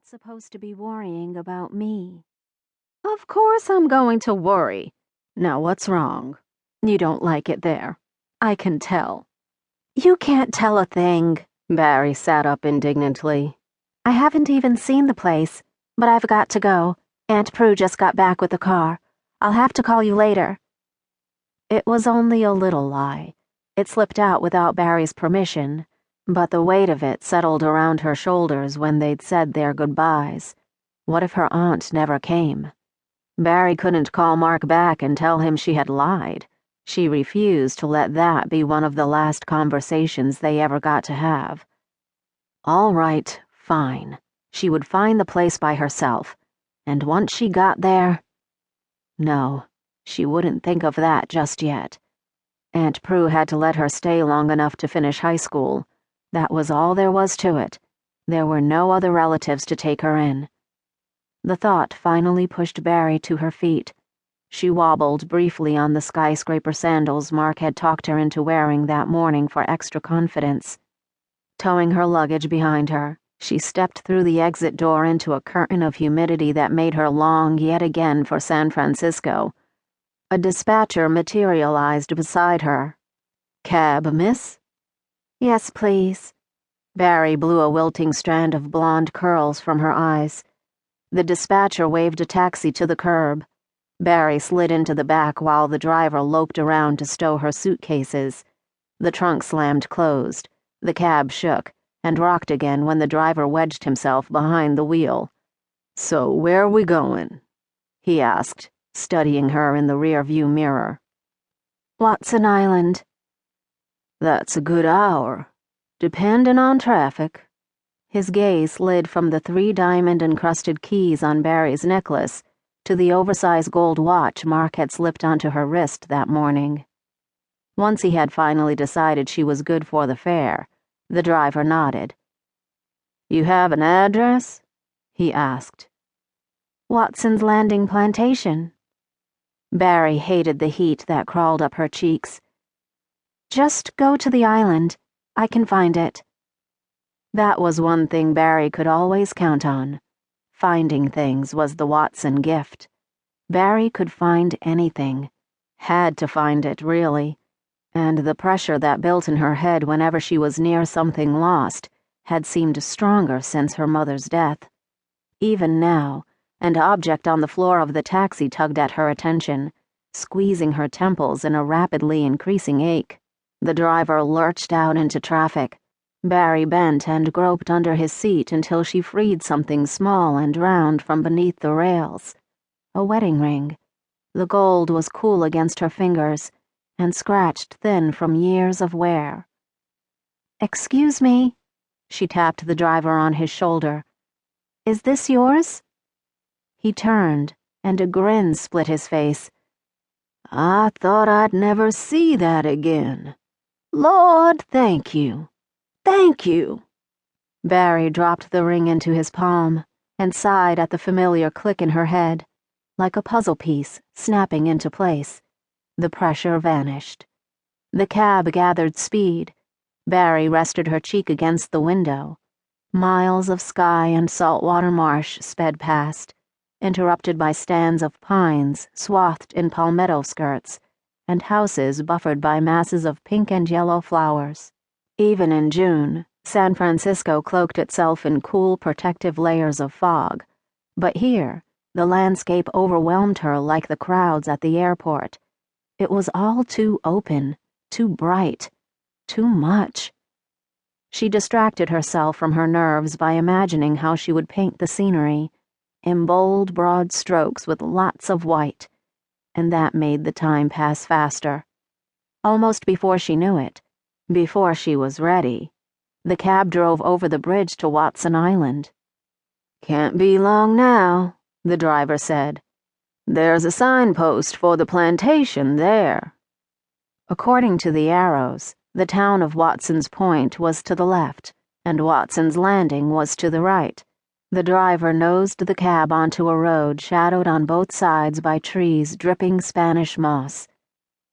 not supposed to be worrying about me. Of course I'm going to worry. Now what's wrong? You don't like it there. I can tell. You can't tell a thing. Barrie sat up indignantly. I haven't even seen the place, but I've got to go. Aunt Prue just got back with the car. I'll have to call you later. It was only a little lie. It slipped out without Barrie's permission, but the weight of it settled around her shoulders when they'd said their goodbyes. What if her aunt never came? Barrie couldn't call Mark back and tell him she had lied. She refused to let that be one of the last conversations they ever got to have. All right, fine. She would find the place by herself. And once she got there... No, she wouldn't think of that just yet. Aunt Prue had to let her stay long enough to finish high school. That was all there was to it. There were no other relatives to take her in. The thought finally pushed Barrie to her feet. She wobbled briefly on the skyscraper sandals Mark had talked her into wearing that morning for extra confidence. Towing her luggage behind her, she stepped through the exit door into a curtain of humidity that made her long yet again for San Francisco. A dispatcher materialized beside her. "Cab, miss?" "Yes, please." Barrie blew a wilting strand of blonde curls from her eyes. The dispatcher waved a taxi to the curb. Barrie slid into the back while the driver loped around to stow her suitcases. The trunk slammed closed, the cab shook, and rocked again when the driver wedged himself behind the wheel. "So where are we going?" he asked, studying her in the rear-view mirror. "Watson Island." "That's a good hour, depending on traffic." His gaze slid from the 3 diamond-encrusted keys on Barrie's necklace to the oversized gold watch Mark had slipped onto her wrist that morning. Once he had finally decided she was good for the fare, the driver nodded. "You have an address?" he asked. "Watson's Landing Plantation." Barrie hated the heat that crawled up her cheeks. "Just go to the island. I can find it." That was one thing Barrie could always count on. Finding things was the Watson gift. Barrie could find anything. Had to find it, really. And the pressure that built in her head whenever she was near something lost had seemed stronger since her mother's death. Even now, an object on the floor of the taxi tugged at her attention, squeezing her temples in a rapidly increasing ache. The driver lurched out into traffic. Barrie bent and groped under his seat until she freed something small and round from beneath the rails. A wedding ring. The gold was cool against her fingers and scratched thin from years of wear. "Excuse me," she tapped the driver on his shoulder. "Is this yours?" He turned, and a grin split his face. "I thought I'd never see that again. Lord, thank you. Thank you." Barrie dropped the ring into his palm and sighed at the familiar click in her head, like a puzzle piece snapping into place. The pressure vanished. The cab gathered speed. Barrie rested her cheek against the window. Miles of sky and saltwater marsh sped past, interrupted by stands of pines swathed in palmetto skirts, and houses buffered by masses of pink and yellow flowers. Even in June, San Francisco cloaked itself in cool, protective layers of fog. But here, the landscape overwhelmed her like the crowds at the airport. It was all too open, too bright, too much. She distracted herself from her nerves by imagining how she would paint the scenery, in bold, broad strokes with lots of white, and that made the time pass faster. Almost before she knew it, before she was ready, the cab drove over the bridge to Watson Island. "Can't be long now," the driver said. "There's a signpost for the plantation there." According to the arrows, the town of Watson's Point was to the left, and Watson's Landing was to the right. The driver nosed the cab onto a road shadowed on both sides by trees dripping Spanish moss.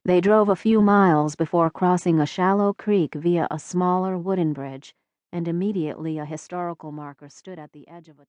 They drove a few miles before crossing a shallow creek via a smaller wooden bridge, and immediately a historical marker stood at the edge of a